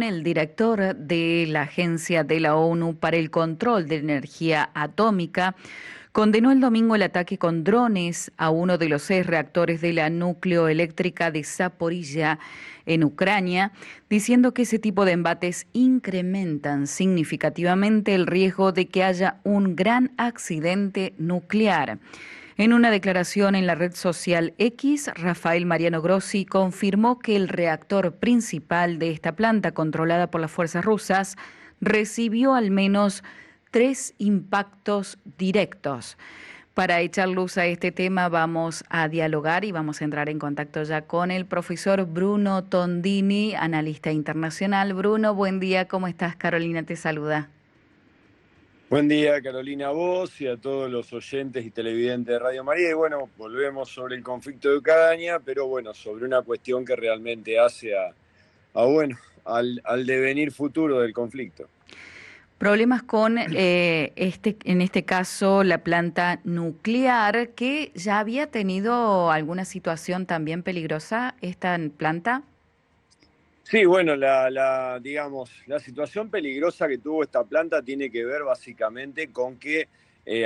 El director de la Agencia de la ONU para el Control de Energía Atómica condenó el domingo el ataque con drones a uno de los 6 reactores de la nucleoeléctrica de Zaporilla en Ucrania, diciendo que ese tipo de embates incrementan significativamente el riesgo de que haya un gran accidente nuclear. En una declaración en la red social X, Rafael Mariano Grossi confirmó que el reactor principal de esta planta, controlada por las fuerzas rusas, recibió al menos 3 impactos directos. Para echar luz a este tema vamos a dialogar y vamos a entrar en contacto ya con el profesor Bruno Tondini, analista internacional. Bruno, buen día, ¿cómo estás? Carolina te saluda. Buen día, Carolina, a vos y a todos los oyentes y televidentes de Radio María. Y bueno, volvemos sobre el conflicto de Ucrania, pero bueno, sobre una cuestión que realmente hace al devenir futuro del conflicto. Problemas con en este caso, la planta nuclear, que ya había tenido alguna situación también peligrosa, esta planta. Sí, bueno, digamos, la situación peligrosa que tuvo esta planta tiene que ver básicamente con que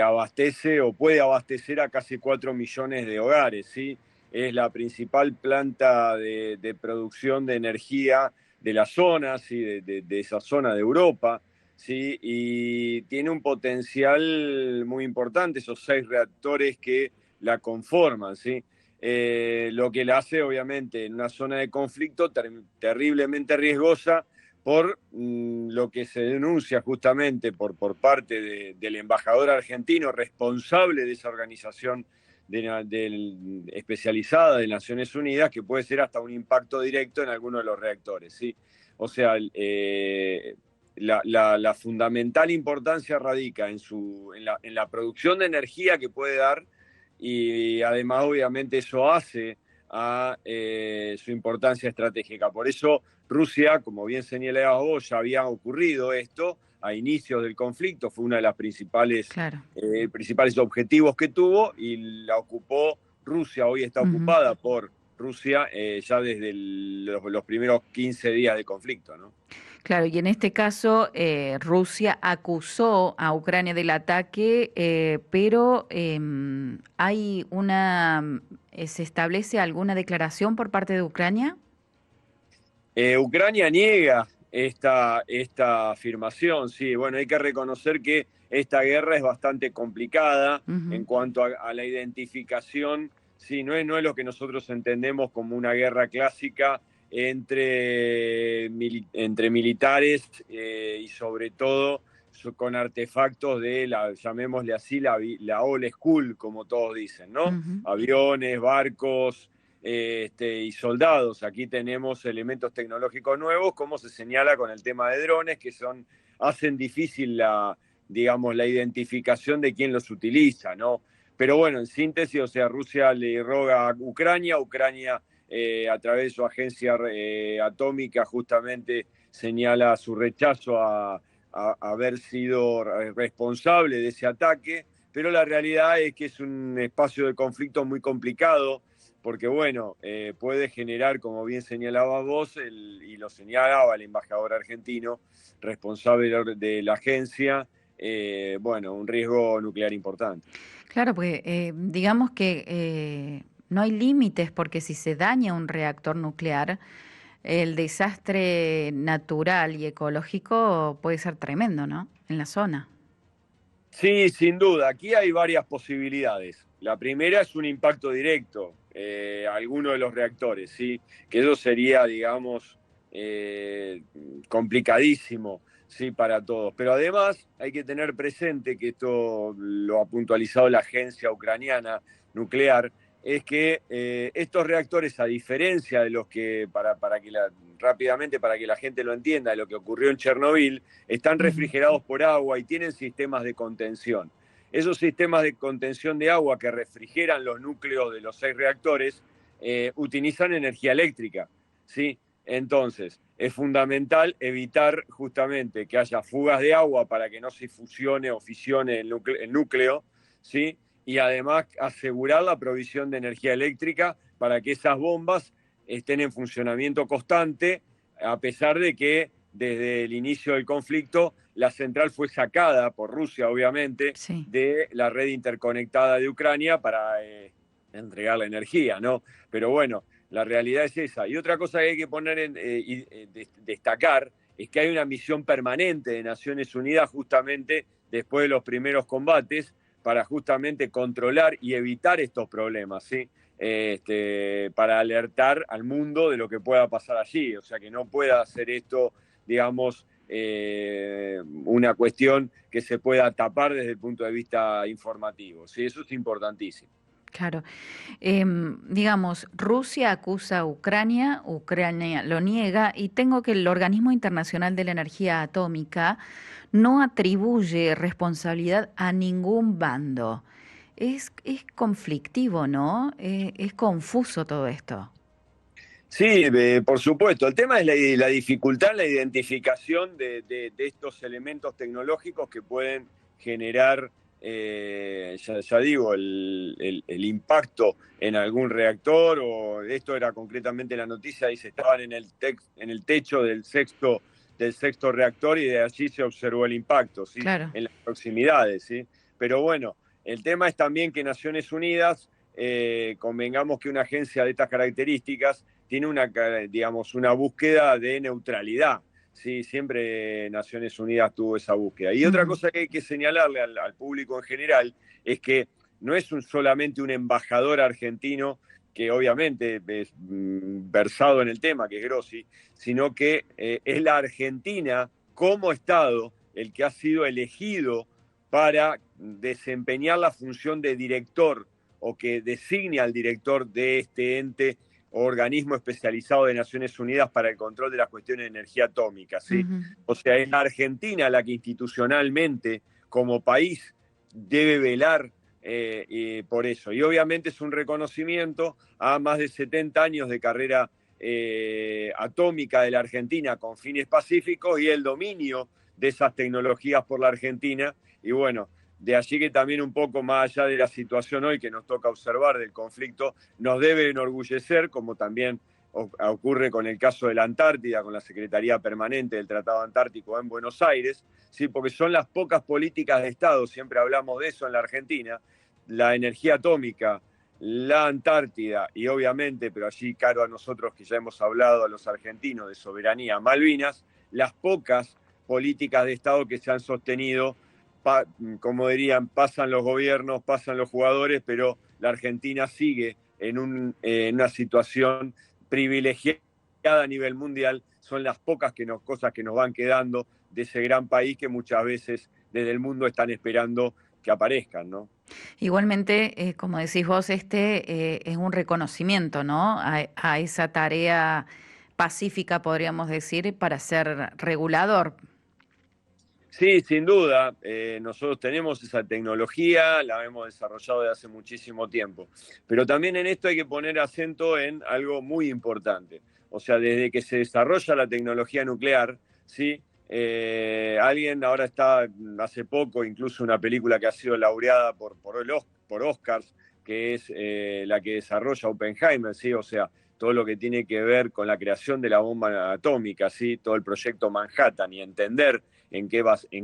abastece o puede abastecer a casi 4 millones de hogares, ¿sí? Es la principal planta de producción de energía de la zona, ¿sí? De esa zona de Europa, ¿sí? Y tiene un potencial muy importante, esos 6 reactores que la conforman, ¿sí? Lo que la hace obviamente en una zona de conflicto terriblemente riesgosa por lo que se denuncia justamente por parte del embajador argentino responsable de esa organización especializada de Naciones Unidas, que puede ser hasta un impacto directo en alguno de los reactores, ¿sí? O sea, la fundamental importancia radica en la producción de energía que puede dar, y además obviamente eso hace a su importancia estratégica. Por eso Rusia, como bien señalabas vos, ya había ocurrido esto a inicios del conflicto, fue uno de los Claro. principales objetivos que tuvo, y la ocupó Rusia. Hoy está Ujú. ocupada por Rusia ya desde los primeros 15 días de conflicto, ¿no? Claro, y en este caso Rusia acusó a Ucrania del ataque, pero hay ¿se establece alguna declaración por parte de Ucrania? Ucrania niega esta afirmación, sí. Bueno, hay que reconocer que esta guerra es bastante complicada en Ujú. cuanto a la identificación. Sí, no es lo que nosotros entendemos como una guerra clásica entre militares, y sobre todo con artefactos llamémosle así, la old school, como todos dicen, ¿no? Ujú. Aviones, barcos, y soldados. Aquí tenemos elementos tecnológicos nuevos, como se señala con el tema de drones, que hacen difícil digamos, la identificación de quién los utiliza, ¿no? Pero bueno, en síntesis, o sea, Rusia le roga a Ucrania, a través de su agencia atómica, justamente señala su rechazo a haber sido responsable de ese ataque, pero la realidad es que es un espacio de conflicto muy complicado, porque bueno, puede generar, como bien señalabas vos, y lo señalaba el embajador argentino, responsable de la agencia, bueno, un riesgo nuclear importante. Claro, pues digamos que no hay límites porque si se daña un reactor nuclear, el desastre natural y ecológico puede ser tremendo, ¿no? En la zona. Sí, sin duda, aquí hay varias posibilidades. La primera es un impacto directo a alguno de los reactores, ¿sí? Que eso sería, digamos, complicadísimo, ¿sí? Para todos. Pero además hay que tener presente que esto lo ha puntualizado la agencia ucraniana nuclear, es que estos reactores, a diferencia de los que, rápidamente para que la gente lo entienda, de lo que ocurrió en Chernobyl, están Ujú. refrigerados por agua y tienen sistemas de contención. Esos sistemas de contención de agua que refrigeran los núcleos de los 6 reactores utilizan energía eléctrica, ¿sí? Entonces, es fundamental evitar justamente que haya fugas de agua para que no se fusione o fisione el núcleo, ¿sí? Y además asegurar la provisión de energía eléctrica para que esas bombas estén en funcionamiento constante, a pesar de que desde el inicio del conflicto, la central fue sacada por Rusia, obviamente, Sí. de la red interconectada de Ucrania para entregar la energía, ¿no? Pero bueno, la realidad es esa. Y otra cosa que hay que poner destacar es que hay una misión permanente de Naciones Unidas justamente después de los primeros combates para justamente controlar y evitar estos problemas, ¿sí? Para alertar al mundo de lo que pueda pasar allí, o sea, que no pueda hacer esto, digamos, una cuestión que se pueda tapar desde el punto de vista informativo, ¿sí? Eso es importantísimo. Claro. Digamos, Rusia acusa a Ucrania, Ucrania lo niega y tengo que el Organismo Internacional de la Energía Atómica no atribuye responsabilidad a ningún bando. Es conflictivo, ¿no? Es confuso todo esto. Sí, por supuesto. El tema es la dificultad en la identificación de estos elementos tecnológicos que pueden generar, ya digo, el impacto en algún reactor, o esto era concretamente la noticia, dice, estaban en el techo del sexto reactor y de allí se observó el impacto, ¿sí? Claro. En las proximidades, ¿sí? Pero bueno, el tema es también que Naciones Unidas, convengamos que una agencia de estas características tiene digamos, una búsqueda de neutralidad. Sí, siempre Naciones Unidas tuvo esa búsqueda. Y otra Ujú. cosa que hay que señalarle al público en general es que no es solamente un embajador argentino que obviamente es versado en el tema, que es Grossi, sino que es la Argentina como Estado el que ha sido elegido para desempeñar la función de director o que designe al director de este ente o organismo especializado de Naciones Unidas para el control de las cuestiones de energía atómica, ¿sí? Ujú. O sea, es la Argentina la que institucionalmente, como país, debe velar por eso. Y obviamente es un reconocimiento a más de 70 años de carrera atómica de la Argentina con fines pacíficos y el dominio de esas tecnologías por la Argentina. Y bueno, de allí que también un poco más allá de la situación hoy que nos toca observar del conflicto, nos debe enorgullecer, como también ocurre con el caso de la Antártida, con la Secretaría Permanente del Tratado Antártico en Buenos Aires, ¿sí? Porque son las pocas políticas de Estado, siempre hablamos de eso en la Argentina, la energía atómica, la Antártida y obviamente, pero allí caro a nosotros que ya hemos hablado, a los argentinos de soberanía, Malvinas, las pocas políticas de Estado que se han sostenido, como dirían, pasan los gobiernos, pasan los jugadores, pero la Argentina sigue en una situación privilegiada a nivel mundial. Son las pocas cosas que nos van quedando de ese gran país que muchas veces desde el mundo están esperando que aparezcan, ¿no? Igualmente, como decís vos, es un reconocimiento, ¿no? A esa tarea pacífica, podríamos decir, para ser regulador. Sí, sin duda. Nosotros tenemos esa tecnología, la hemos desarrollado desde hace muchísimo tiempo. Pero también en esto hay que poner acento en algo muy importante. O sea, desde que se desarrolla la tecnología nuclear, ¿sí? Alguien ahora está, hace poco, incluso una película que ha sido laureada por Oscars, que es la que desarrolla Oppenheimer, ¿sí? O sea, todo lo que tiene que ver con la creación de la bomba atómica, ¿sí? Todo el proyecto Manhattan y entender en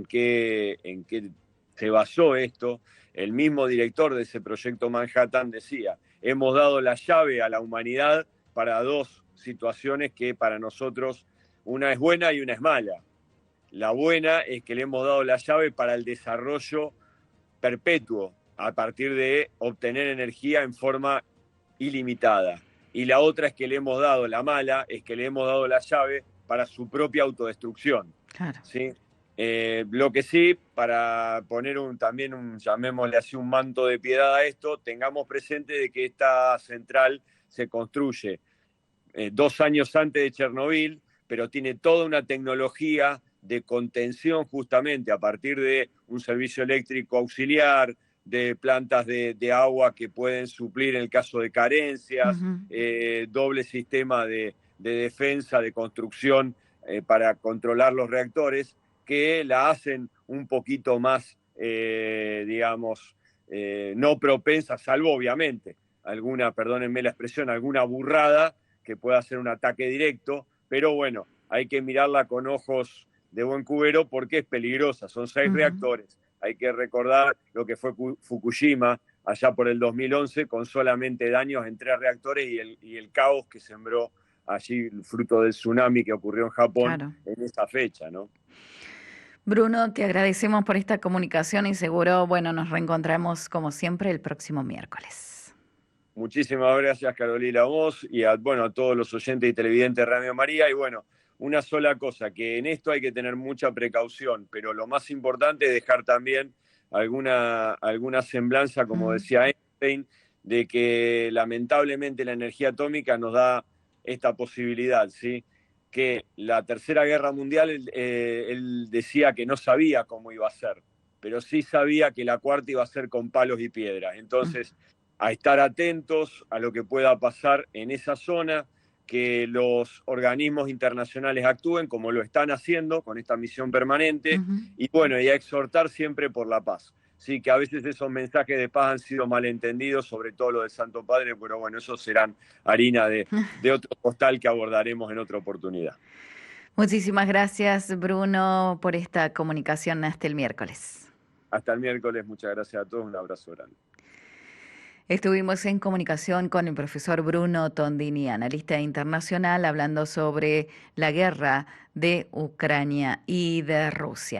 qué se basó esto. El mismo director de ese proyecto Manhattan decía, hemos dado la llave a la humanidad para dos situaciones que para nosotros una es buena y una es mala. La buena es que le hemos dado la llave para el desarrollo perpetuo a partir de obtener energía en forma ilimitada. Y la otra es que le hemos dado, la mala, es que le hemos dado la llave para su propia autodestrucción. Claro. ¿Sí? Lo que sí, para poner llamémosle así, un manto de piedad a esto, tengamos presente de que esta central se construye 2 años antes de Chernobyl, pero tiene toda una tecnología de contención justamente a partir de un servicio eléctrico auxiliar, de plantas de agua que pueden suplir en el caso de carencias, Ujú. doble sistema de defensa, de construcción para controlar los reactores, que la hacen un poquito más, digamos, no propensa, salvo obviamente alguna, perdónenme la expresión, alguna burrada que pueda ser un ataque directo, pero bueno, hay que mirarla con ojos de buen cubero porque es peligrosa. Son 6 reactores. Hay que recordar lo que fue Fukushima allá por el 2011, con solamente daños en 3 reactores y el caos que sembró allí, fruto del tsunami que ocurrió en Japón en esa fecha, ¿no? Bruno, te agradecemos por esta comunicación y seguro, bueno, nos reencontramos como siempre el próximo miércoles. Muchísimas gracias, Carolina, a vos y a todos los oyentes y televidentes de Radio María. Y bueno, una sola cosa, que en esto hay que tener mucha precaución, pero lo más importante es dejar también alguna semblanza, como decía Einstein, de que lamentablemente la energía atómica nos da esta posibilidad, ¿sí? Que la Tercera Guerra Mundial, él decía que no sabía cómo iba a ser, pero sí sabía que la cuarta iba a ser con palos y piedras. Entonces, a estar atentos a lo que pueda pasar en esa zona, que los organismos internacionales actúen como lo están haciendo con esta misión permanente, y a exhortar siempre por la paz. Sí, que a veces esos mensajes de paz han sido malentendidos, sobre todo lo del Santo Padre, pero bueno, esos serán harina de otro costal que abordaremos en otra oportunidad. Muchísimas gracias, Bruno, por esta comunicación hasta el miércoles. Hasta el miércoles, muchas gracias a todos, un abrazo grande. Estuvimos en comunicación con el profesor Bruno Tondini, analista internacional, hablando sobre la guerra de Ucrania y de Rusia.